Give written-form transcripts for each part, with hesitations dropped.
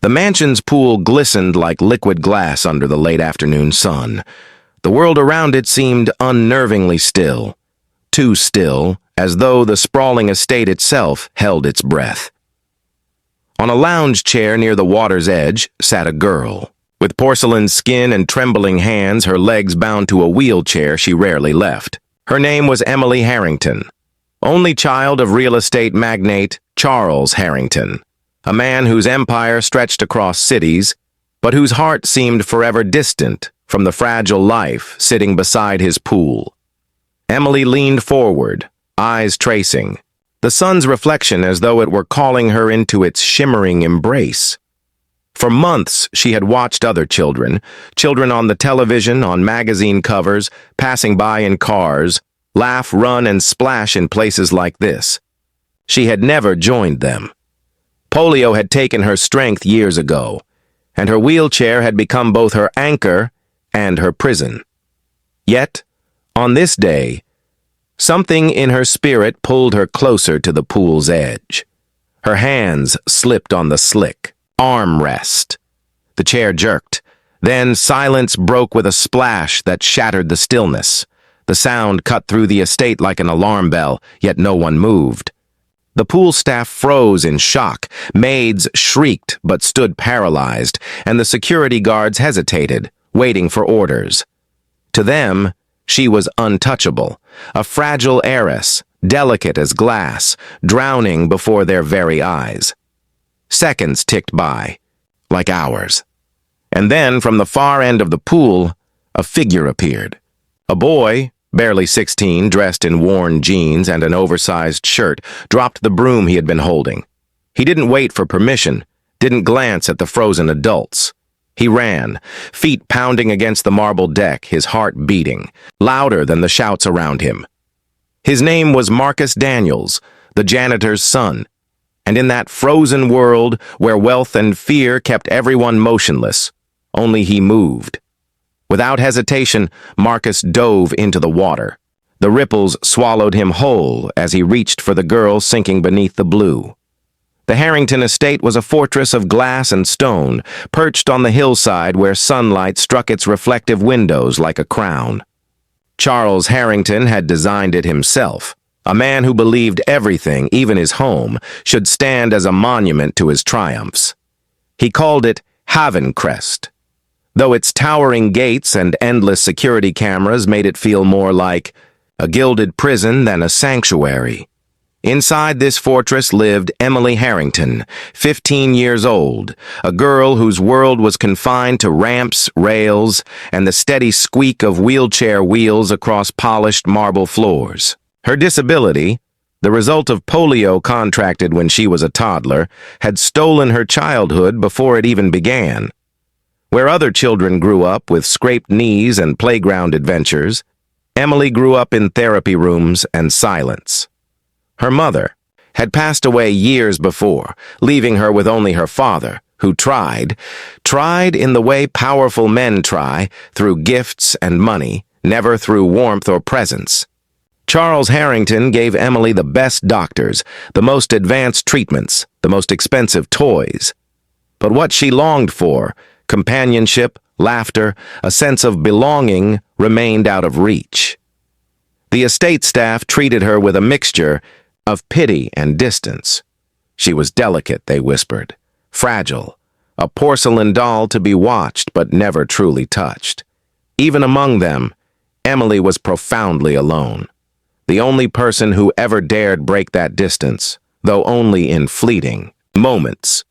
The mansion's pool glistened like liquid glass under the late afternoon sun. The world around it seemed unnervingly still. Too still, as though the sprawling estate itself held its breath. On a lounge chair near the water's edge sat a girl. With porcelain skin and trembling hands, her legs bound to a wheelchair she rarely left. Her name was Emily Harrington, only child of real estate magnate Charles Harrington, a man whose empire stretched across cities, but whose heart seemed forever distant from the fragile life sitting beside his pool. Emily leaned forward, eyes tracing, the sun's reflection as though it were calling her into its shimmering embrace. For months, she had watched other children on the television, on magazine covers, passing by in cars, laugh, run, and splash in places like this. She had never joined them. Polio had taken her strength years ago, and her wheelchair had become both her anchor and her prison. Yet, on this day, something in her spirit pulled her closer to the pool's edge. Her hands slipped on the slick armrest. The chair jerked. Then silence broke with a splash that shattered the stillness. The sound cut through the estate like an alarm bell, yet no one moved. The pool staff froze in shock. Maids shrieked but stood paralyzed, and the security guards hesitated, waiting for orders. To them, she was untouchable, a fragile heiress, delicate as glass, drowning before their very eyes. Seconds ticked by, like hours. And then, from the far end of the pool, a figure appeared. A boy, barely 16, dressed in worn jeans and an oversized shirt, dropped the broom he had been holding. He didn't wait for permission, didn't glance at the frozen adults. He ran, feet pounding against the marble deck, his heart beating, louder than the shouts around him. His name was Marcus Daniels, the janitor's son, and in that frozen world where wealth and fear kept everyone motionless, only he moved. Without hesitation, Marcus dove into the water. The ripples swallowed him whole as he reached for the girl sinking beneath the blue. The Harrington estate was a fortress of glass and stone, perched on the hillside where sunlight struck its reflective windows like a crown. Charles Harrington had designed it himself, a man who believed everything, even his home, should stand as a monument to his triumphs. He called it Havencrest, though its towering gates and endless security cameras made it feel more like a gilded prison than a sanctuary. Inside this fortress lived Emily Harrington, 15 years old, a girl whose world was confined to ramps, rails, and the steady squeak of wheelchair wheels across polished marble floors. Her disability, the result of polio contracted when she was a toddler, had stolen her childhood before it even began. Where other children grew up with scraped knees and playground adventures, Emily grew up in therapy rooms and silence. Her mother had passed away years before, leaving her with only her father, who tried in the way powerful men try, through gifts and money, never through warmth or presence. Charles Harrington gave Emily the best doctors, the most advanced treatments, the most expensive toys. But what she longed for, companionship, laughter, a sense of belonging, remained out of reach. The estate staff treated her with a mixture of pity and distance. She was delicate, they whispered, fragile, a porcelain doll to be watched but never truly touched. Even among them, Emily was profoundly alone. The only person who ever dared break that distance, though only in fleeting moments,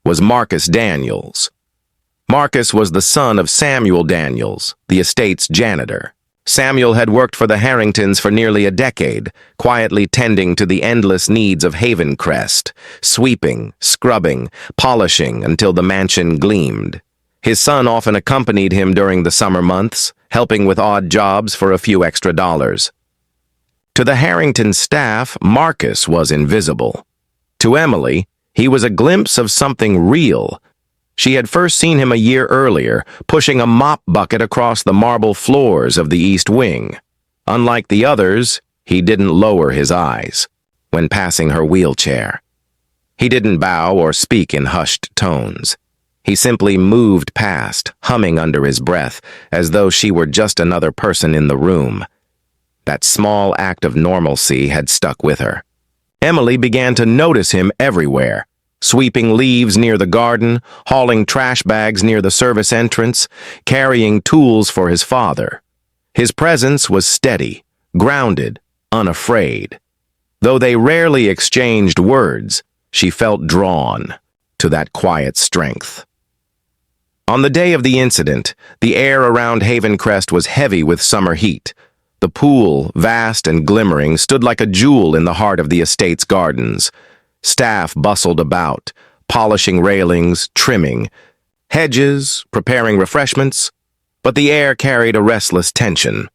was Marcus Daniels. Marcus was the son of Samuel Daniels, the estate's janitor. Samuel had worked for the Harringtons for nearly a decade, quietly tending to the endless needs of Havencrest, sweeping, scrubbing, polishing until the mansion gleamed. His son often accompanied him during the summer months, helping with odd jobs for a few extra dollars. To the Harrington staff, Marcus was invisible. To Emily, he was a glimpse of something real. She had first seen him a year earlier, pushing a mop bucket across the marble floors of the East Wing. Unlike the others, he didn't lower his eyes when passing her wheelchair. He didn't bow or speak in hushed tones. He simply moved past, humming under his breath, as though she were just another person in the room. That small act of normalcy had stuck with her. Emily began to notice him everywhere, sweeping leaves near the garden, hauling trash bags near the service entrance, carrying tools for his father. His presence was steady, grounded, unafraid. Though they rarely exchanged words, she felt drawn to that quiet strength. On the day of the incident, the air around Haven Crest was heavy with summer heat. The pool, vast and glimmering, stood like a jewel in the heart of the estate's gardens. Staff bustled about, polishing railings, trimming hedges, preparing refreshments, but the air carried a restless tension.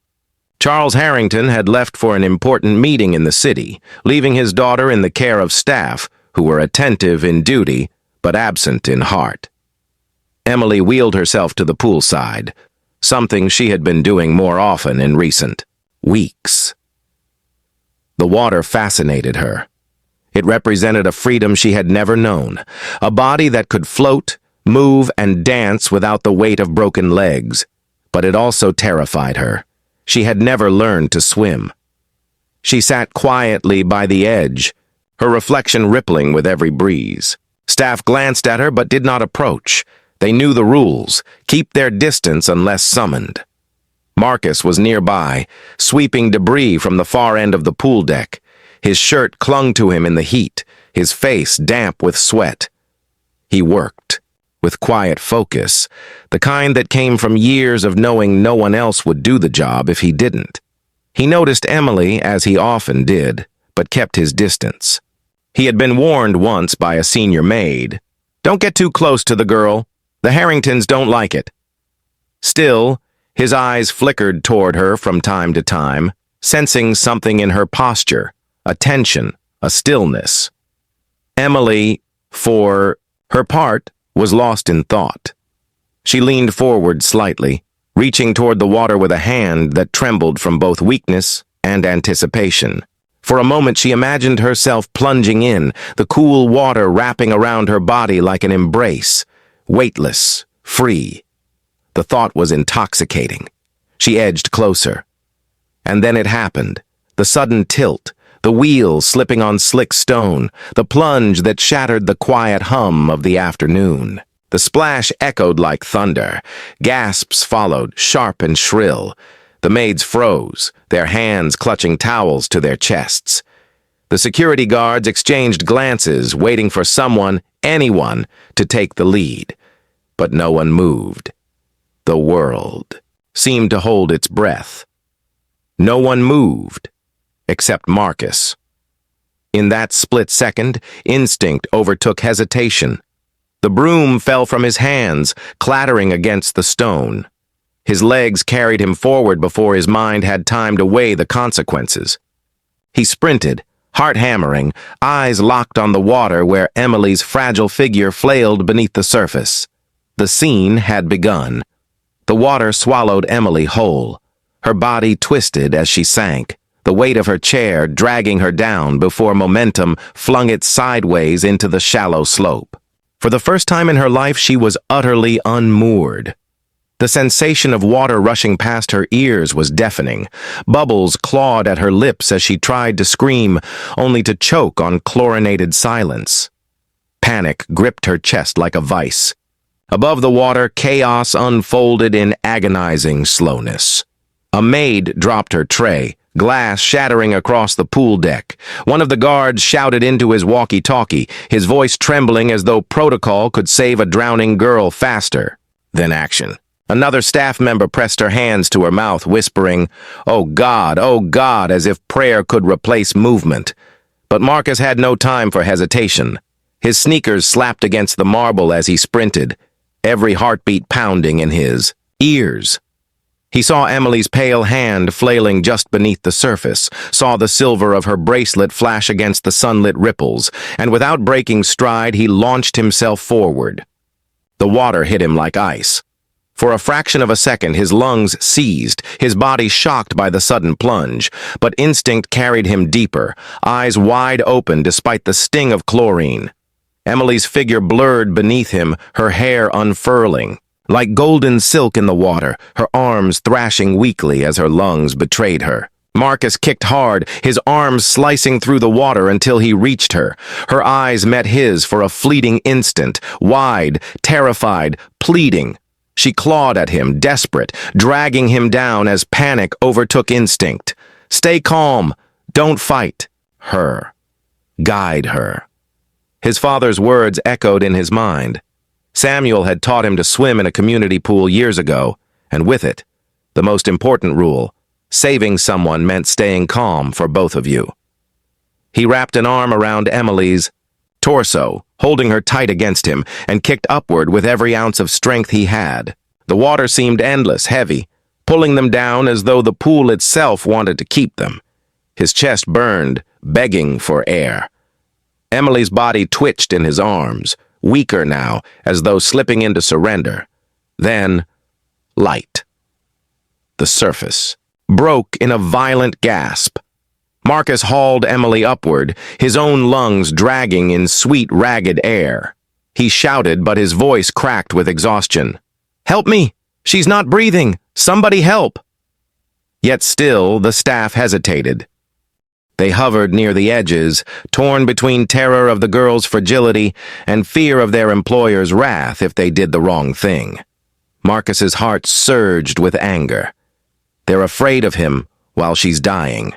Charles Harrington had left for an important meeting in the city, leaving his daughter in the care of staff who were attentive in duty but absent in heart. Emily wheeled herself to the poolside, something she had been doing more often in recent weeks. The water fascinated her. It represented a freedom she had never known, a body that could float, move, and dance without the weight of broken legs. But it also terrified her. She had never learned to swim. She sat quietly by the edge, her reflection rippling with every breeze. Staff glanced at her but did not approach. They knew the rules: keep their distance unless summoned. Marcus was nearby, sweeping debris from the far end of the pool deck. His shirt clung to him in the heat, his face damp with sweat. He worked, with quiet focus, the kind that came from years of knowing no one else would do the job if he didn't. He noticed Emily, as he often did, but kept his distance. He had been warned once by a senior maid, "Don't get too close to the girl. The Harringtons don't like it." Still, his eyes flickered toward her from time to time, sensing something in her posture, a tension, a stillness. Emily, for her part, was lost in thought. She leaned forward slightly, reaching toward the water with a hand that trembled from both weakness and anticipation. For a moment she imagined herself plunging in, the cool water wrapping around her body like an embrace, weightless, free. The thought was intoxicating. She edged closer. And then it happened, the sudden tilt, the wheel slipping on slick stone, the plunge that shattered the quiet hum of the afternoon. The splash echoed like thunder. Gasps followed, sharp and shrill. The maids froze, their hands clutching towels to their chests. The security guards exchanged glances, waiting for someone, anyone, to take the lead. But no one moved. The world seemed to hold its breath. No one moved, except Marcus. In that split second, instinct overtook hesitation. The broom fell from his hands, clattering against the stone. His legs carried him forward before his mind had time to weigh the consequences. He sprinted, heart hammering, eyes locked on the water where Emily's fragile figure flailed beneath the surface. The scene had begun. The water swallowed Emily whole. Her body twisted as she sank, the weight of her chair dragging her down before momentum flung it sideways into the shallow slope. For the first time in her life, she was utterly unmoored. The sensation of water rushing past her ears was deafening. Bubbles clawed at her lips as she tried to scream, only to choke on chlorinated silence. Panic gripped her chest like a vice. Above the water, chaos unfolded in agonizing slowness. A maid dropped her tray, glass shattering across the pool deck. One of the guards shouted into his walkie-talkie, his voice trembling as though protocol could save a drowning girl faster. Then action. Another staff member pressed her hands to her mouth, whispering, oh God, as if prayer could replace movement. But Marcus had no time for hesitation. His sneakers slapped against the marble as he sprinted, every heartbeat pounding in his ears. He saw Emily's pale hand flailing just beneath the surface, saw the silver of her bracelet flash against the sunlit ripples, and without breaking stride, he launched himself forward. The water hit him like ice. For a fraction of a second, his lungs seized, his body shocked by the sudden plunge, but instinct carried him deeper, eyes wide open despite the sting of chlorine. Emily's figure blurred beneath him, her hair unfurling. Like golden silk in the water, her arms thrashing weakly as her lungs betrayed her. Marcus kicked hard, his arms slicing through the water until he reached her. Her eyes met his for a fleeting instant, wide, terrified, pleading. She clawed at him, desperate, dragging him down as panic overtook instinct. Stay calm. Don't fight. Her. Guide her. His father's words echoed in his mind. Samuel had taught him to swim in a community pool years ago, and with it, the most important rule, saving someone meant staying calm for both of you. He wrapped an arm around Emily's torso, holding her tight against him, and kicked upward with every ounce of strength he had. The water seemed endless, heavy, pulling them down as though the pool itself wanted to keep them. His chest burned, begging for air. Emily's body twitched in his arms, weaker now, as though slipping into surrender. Then, light. The surface broke in a violent gasp. Marcus hauled Emily upward, his own lungs dragging in sweet, ragged air. He shouted, but his voice cracked with exhaustion. "Help me! She's not breathing! Somebody help!" Yet still, the staff hesitated. They hovered near the edges, torn between terror of the girl's fragility and fear of their employer's wrath if they did the wrong thing. Marcus's heart surged with anger. They're afraid of him while she's dying.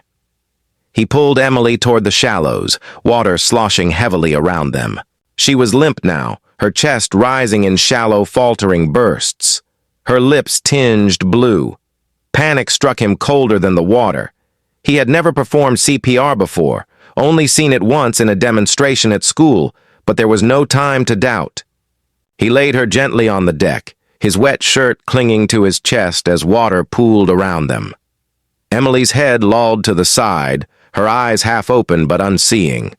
He pulled Emily toward the shallows, water sloshing heavily around them. She was limp now, her chest rising in shallow, faltering bursts. Her lips tinged blue. Panic struck him colder than the water. He had never performed CPR before, only seen it once in a demonstration at school, but there was no time to doubt. He laid her gently on the deck, his wet shirt clinging to his chest as water pooled around them. Emily's head lolled to the side, her eyes half open but unseeing.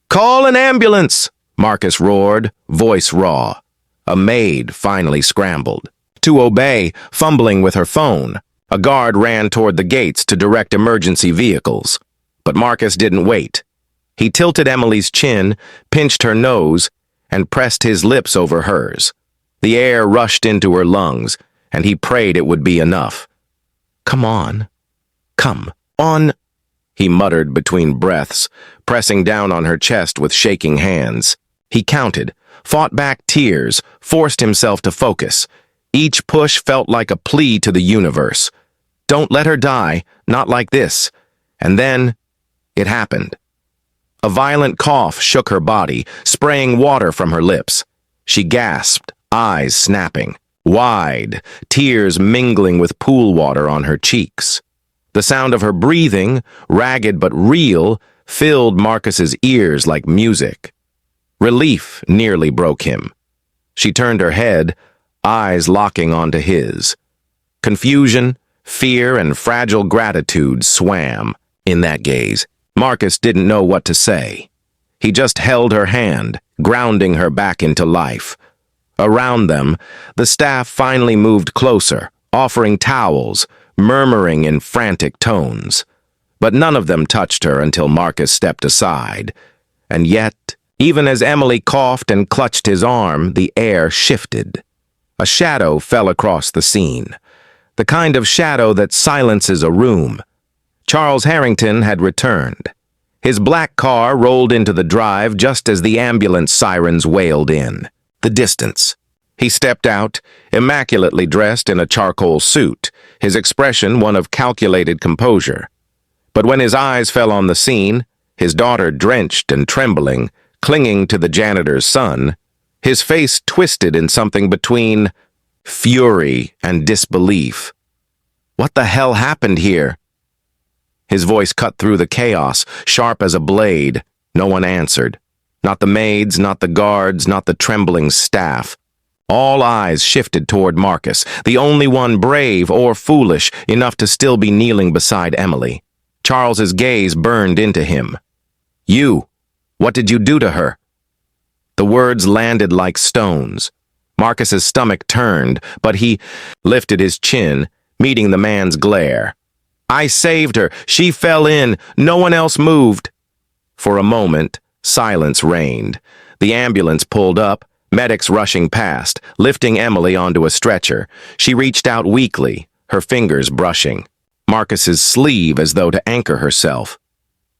"Call an ambulance!" Marcus roared, voice raw. A maid finally scrambled. To obey, fumbling with her phone, a guard ran toward the gates to direct emergency vehicles. But Marcus didn't wait. He tilted Emily's chin, pinched her nose, and pressed his lips over hers. The air rushed into her lungs, and he prayed it would be enough. "Come on. Come on," he muttered between breaths, pressing down on her chest with shaking hands. He counted, fought back tears, forced himself to focus. Each push felt like a plea to the universe. Don't let her die, not like this. And then, it happened. A violent cough shook her body, spraying water from her lips. She gasped, eyes snapping, wide, tears mingling with pool water on her cheeks. The sound of her breathing, ragged but real, filled Marcus's ears like music. Relief nearly broke him. She turned her head, eyes locking onto his. Confusion, fear, and fragile gratitude swam in that gaze. Marcus didn't know what to say. He just held her hand, grounding her back into life. Around them, the staff finally moved closer, offering towels, murmuring in frantic tones. But none of them touched her until Marcus stepped aside. And yet, even as Emily coughed and clutched his arm, the air shifted. A shadow fell across the scene, the kind of shadow that silences a room. Charles Harrington had returned. His black car rolled into the drive just as the ambulance sirens wailed in. The distance. He stepped out, immaculately dressed in a charcoal suit, his expression one of calculated composure. But when his eyes fell on the scene, his daughter drenched and trembling, clinging to the janitor's son, his face twisted in something between fury and disbelief. What the hell happened here? His voice cut through the chaos, sharp as a blade. No one answered. Not the maids, not the guards, not the trembling staff. All eyes shifted toward Marcus, the only one brave or foolish enough to still be kneeling beside Emily. Charles's gaze burned into him. "You, what did you do to her?" The words landed like stones. Marcus's stomach turned, but he lifted his chin, meeting the man's glare. "I saved her. She fell in. No one else moved." For a moment, silence reigned. The ambulance pulled up, medics rushing past, lifting Emily onto a stretcher. She reached out weakly, her fingers brushing Marcus's sleeve as though to anchor herself.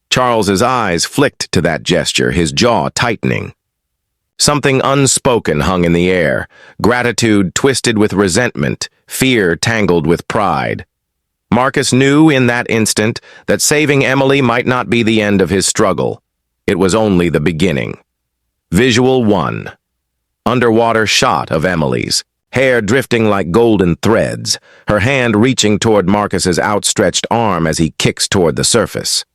Charles's eyes flicked to that gesture, his jaw tightening. Something unspoken hung in the air, gratitude twisted with resentment, fear tangled with pride. Marcus knew in that instant that saving Emily might not be the end of his struggle. It was only the beginning. Visual 1. Underwater shot of Emily's, hair drifting like golden threads, her hand reaching toward Marcus's outstretched arm as he kicks toward the surface.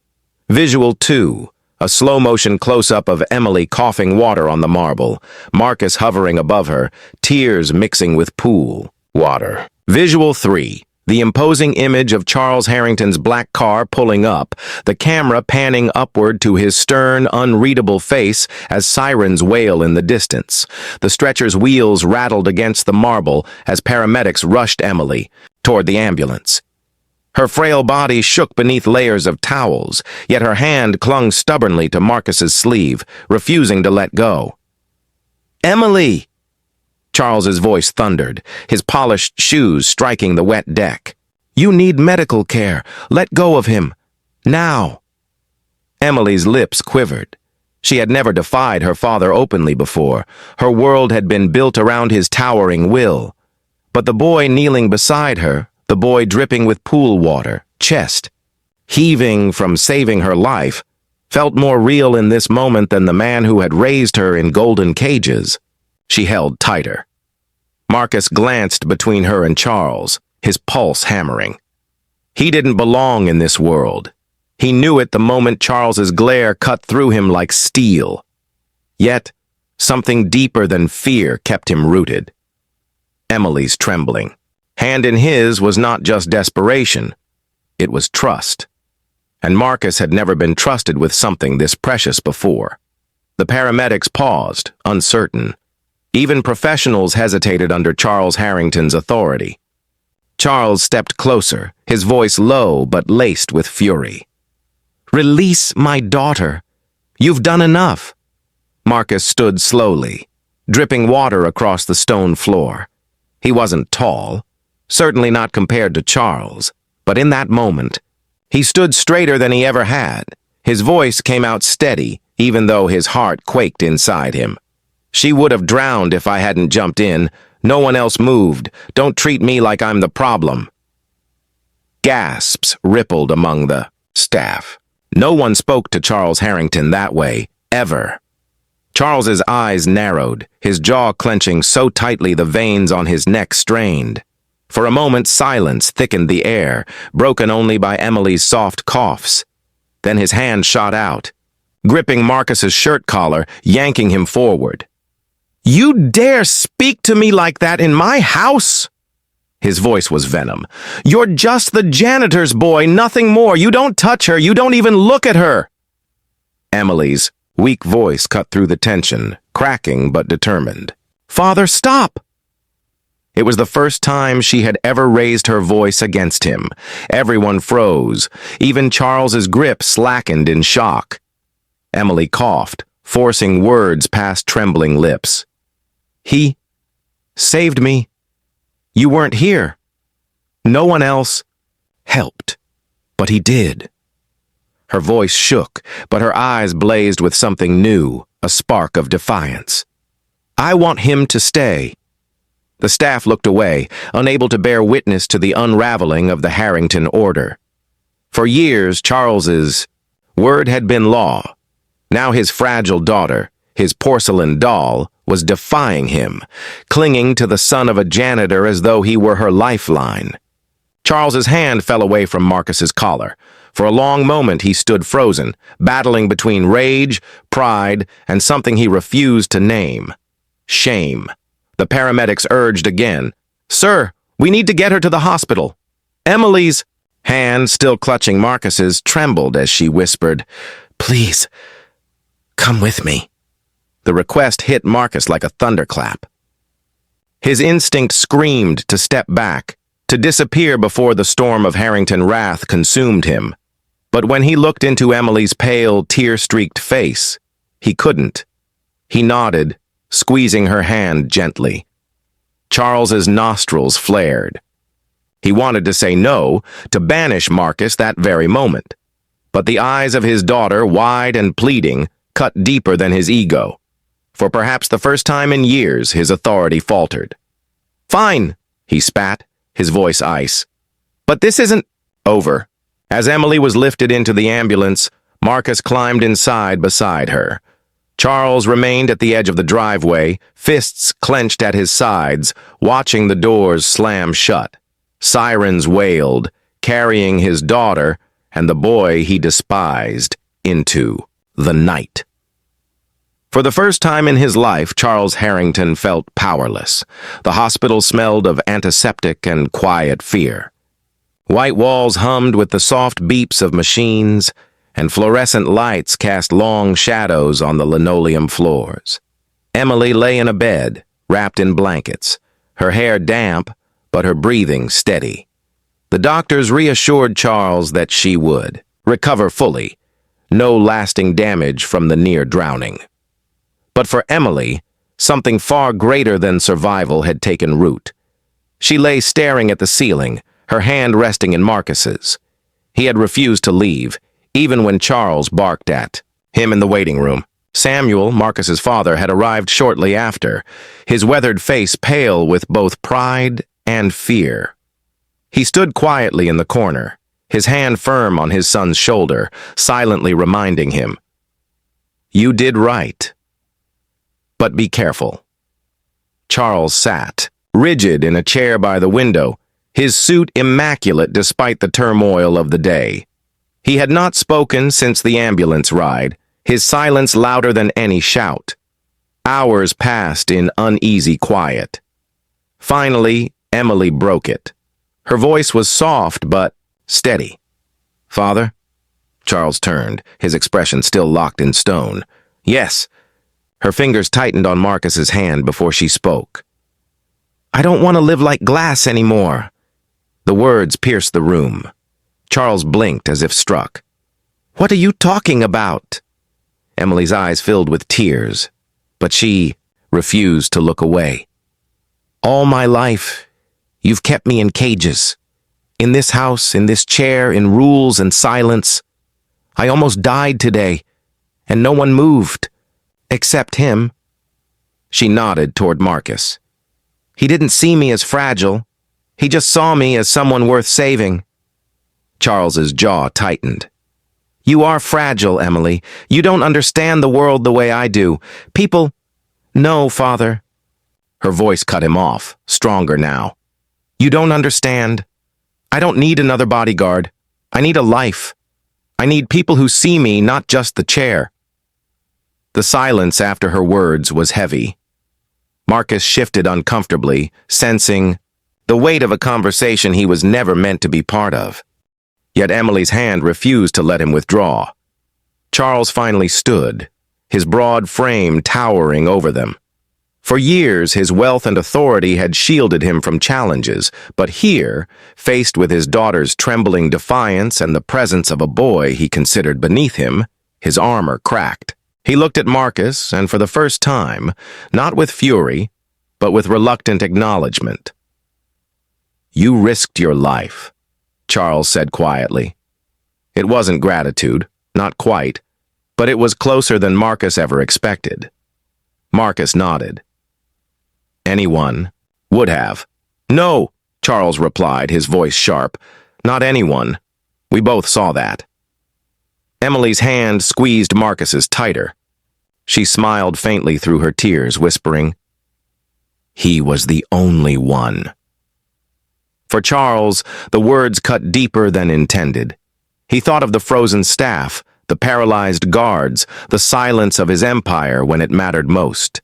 Visual 2. A slow-motion close-up of Emily coughing water on the marble, Marcus hovering above her, tears mixing with pool water. Visual 3. The imposing image of Charles Harrington's black car pulling up, the camera panning upward to his stern, unreadable face as sirens wail in the distance. The stretcher's wheels rattled against the marble as paramedics rushed Emily toward the ambulance. Her frail body shook beneath layers of towels, yet her hand clung stubbornly to Marcus's sleeve, refusing to let go. "Emily!" Charles's voice thundered, his polished shoes striking the wet deck. "You need medical care. Let go of him. Now." Emily's lips quivered. She had never defied her father openly before. Her world had been built around his towering will. But the boy kneeling beside her, the boy dripping with pool water, chest heaving from saving her life, felt more real in this moment than the man who had raised her in golden cages. She held tighter. Marcus glanced between her and Charles, his pulse hammering. He didn't belong in this world. He knew it the moment Charles's glare cut through him like steel. Yet, something deeper than fear kept him rooted. Emily's trembling. Hand in his was not just desperation. It was trust. And Marcus had never been trusted with something this precious before. The paramedics paused, uncertain. Even professionals hesitated under Charles Harrington's authority. Charles stepped closer, his voice low but laced with fury. "Release my daughter. You've done enough." Marcus stood slowly, dripping water across the stone floor. He wasn't tall, certainly not compared to Charles, but in that moment, he stood straighter than he ever had. His voice came out steady, even though his heart quaked inside him. "She would have drowned if I hadn't jumped in. No one else moved. Don't treat me like I'm the problem." Gasps rippled among the staff. No one spoke to Charles Harrington that way, ever. Charles's eyes narrowed, his jaw clenching so tightly the veins on his neck strained. For a moment, silence thickened the air, broken only by Emily's soft coughs. Then his hand shot out, gripping Marcus's shirt collar, yanking him forward. "You dare speak to me like that in my house?" His voice was venom. "You're just the janitor's boy, nothing more. You don't touch her. You don't even look at her." Emily's weak voice cut through the tension, cracking but determined. "Father, stop!" It was the first time she had ever raised her voice against him. Everyone froze. Even Charles's grip slackened in shock. Emily coughed, forcing words past trembling lips. "He saved me. You weren't here. No one else helped, but he did." Her voice shook, but her eyes blazed with something new, a spark of defiance. "I want him to stay." The staff looked away, unable to bear witness to the unraveling of the Harrington order. For years, Charles's word had been law. Now his fragile daughter, his porcelain doll, was defying him, clinging to the son of a janitor as though he were her lifeline. Charles's hand fell away from Marcus's collar. For a long moment he stood frozen, battling between rage, pride, and something he refused to name. Shame. The paramedics urged again. "Sir, we need to get her to the hospital." Emily's hand, still clutching Marcus's, trembled as she whispered, "Please, come with me." The request hit Marcus like a thunderclap. His instinct screamed to step back, to disappear before the storm of Harrington wrath consumed him. But when he looked into Emily's pale, tear-streaked face, he couldn't. He nodded, squeezing her hand gently. Charles's nostrils flared. He wanted to say no, to banish Marcus that very moment. But the eyes of his daughter, wide and pleading, cut deeper than his ego. For perhaps the first time in years, his authority faltered. "Fine," he spat, his voice ice. "But this isn't over." As Emily was lifted into the ambulance, Marcus climbed inside beside her. Charles remained at the edge of the driveway, fists clenched at his sides, watching the doors slam shut. Sirens wailed, carrying his daughter and the boy he despised into the night. For the first time in his life, Charles Harrington felt powerless. The hospital smelled of antiseptic and quiet fear. White walls hummed with the soft beeps of machines, and fluorescent lights cast long shadows on the linoleum floors. Emily lay in a bed, wrapped in blankets, her hair damp, but her breathing steady. The doctors reassured Charles that she would recover fully, no lasting damage from the near drowning. But for Emily, something far greater than survival had taken root. She lay staring at the ceiling, her hand resting in Marcus's. He had refused to leave, even when Charles barked at him in the waiting room. Samuel, Marcus's father, had arrived shortly after, his weathered face pale with both pride and fear. He stood quietly in the corner, his hand firm on his son's shoulder, silently reminding him, "You did right. But be careful." Charles sat, rigid in a chair by the window, his suit immaculate despite the turmoil of the day. He had not spoken since the ambulance ride, his silence louder than any shout. Hours passed in uneasy quiet. Finally, Emily broke it. Her voice was soft but steady. "Father?" Charles turned, his expression still locked in stone. "Yes." Her fingers tightened on Marcus's hand before she spoke. "I don't want to live like glass anymore." The words pierced the room. Charles blinked as if struck. "What are you talking about?" Emily's eyes filled with tears, but she refused to look away. "All my life, you've kept me in cages. In this house, in this chair, in rules and silence. I almost died today, and no one moved, except him." She nodded toward Marcus. "He didn't see me as fragile. He just saw me as someone worth saving." Charles's jaw tightened. "You are fragile, Emily. You don't understand the world the way I do. People—" "No, Father." Her voice cut him off, stronger now. "You don't understand. I don't need another bodyguard. I need a life. I need people who see me, not just the chair." The silence after her words was heavy. Marcus shifted uncomfortably, sensing the weight of a conversation he was never meant to be part of. Yet Emily's hand refused to let him withdraw. Charles finally stood, his broad frame towering over them. For years, his wealth and authority had shielded him from challenges, but here, faced with his daughter's trembling defiance and the presence of a boy he considered beneath him, his armor cracked. He looked at Marcus, and for the first time, not with fury, but with reluctant acknowledgement. "You risked your life," Charles said quietly. It wasn't gratitude, not quite, but it was closer than Marcus ever expected. Marcus nodded. "Anyone would have." "No," Charles replied, his voice sharp. "Not anyone. We both saw that." Emily's hand squeezed Marcus's tighter. She smiled faintly through her tears, whispering, "He was the only one." For Charles, the words cut deeper than intended. He thought of the frozen staff, the paralyzed guards, the silence of his empire when it mattered most.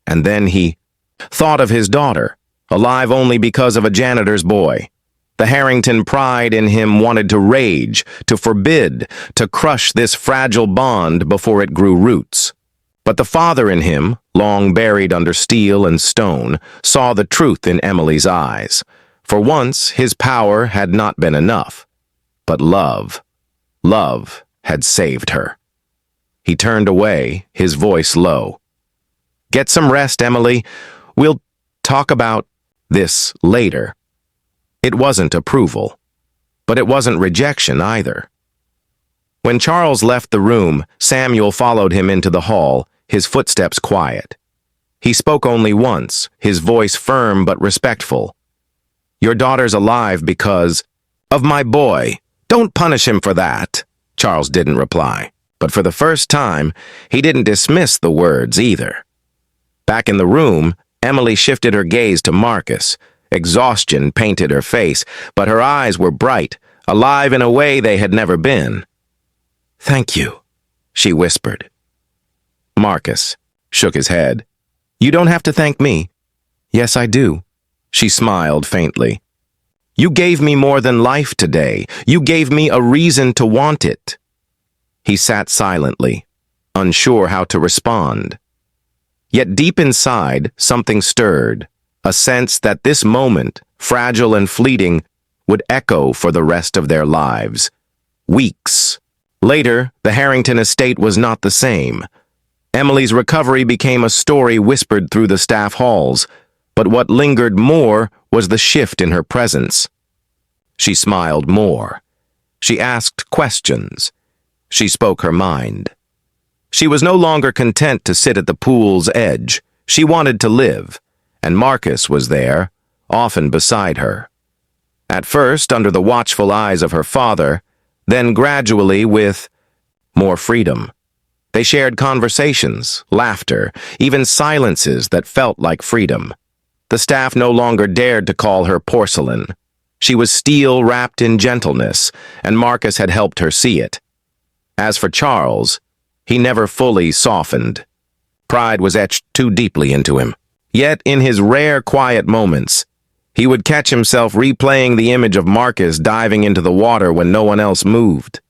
And then he thought of his daughter, alive only because of a janitor's boy. The Harrington pride in him wanted to rage, to forbid, to crush this fragile bond before it grew roots. But the father in him, long buried under steel and stone, saw the truth in Emily's eyes. For once, his power had not been enough. But love had saved her. He turned away, his voice low. Get some rest, Emily. We'll talk about this later. It wasn't approval, but it wasn't rejection either. When Charles left the room, Samuel followed him into the hall, his footsteps quiet. He spoke only once, his voice firm but respectful. Your daughter's alive because of my boy. Don't punish him for that. Charles didn't reply, but for the first time, he didn't dismiss the words either. Back in the room, Emily shifted her gaze to Marcus. Exhaustion painted her face, but her eyes were bright, alive in a way they had never been. Thank you, she whispered. Marcus shook his head. You don't have to thank me. Yes, I do. She smiled faintly. You gave me more than life today. You gave me a reason to want it. He sat silently, unsure how to respond. Yet deep inside, something stirred, a sense that this moment, fragile and fleeting, would echo for the rest of their lives. Weeks. Later, the Harrington estate was not the same. Emily's recovery became a story whispered through the staff halls, but what lingered more was the shift in her presence. She smiled more. She asked questions. She spoke her mind. She was no longer content to sit at the pool's edge. She wanted to live, and Marcus was there, often beside her. At first, under the watchful eyes of her father, then gradually with more freedom. They shared conversations, laughter, even silences that felt like freedom. The staff no longer dared to call her porcelain. She was steel wrapped in gentleness, and Marcus had helped her see it. As for Charles, he never fully softened. Pride was etched too deeply into him. Yet, in his rare quiet moments, he would catch himself replaying the image of Marcus diving into the water when no one else moved.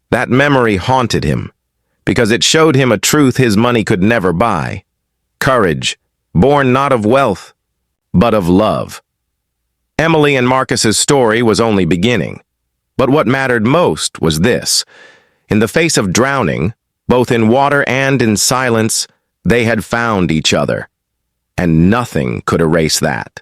That memory haunted him, because it showed him a truth his money could never buy. Courage, born not of wealth, but of love. Emily and Marcus's story was only beginning, but what mattered most was this. In the face of drowning, both in water and in silence, they had found each other, and nothing could erase that.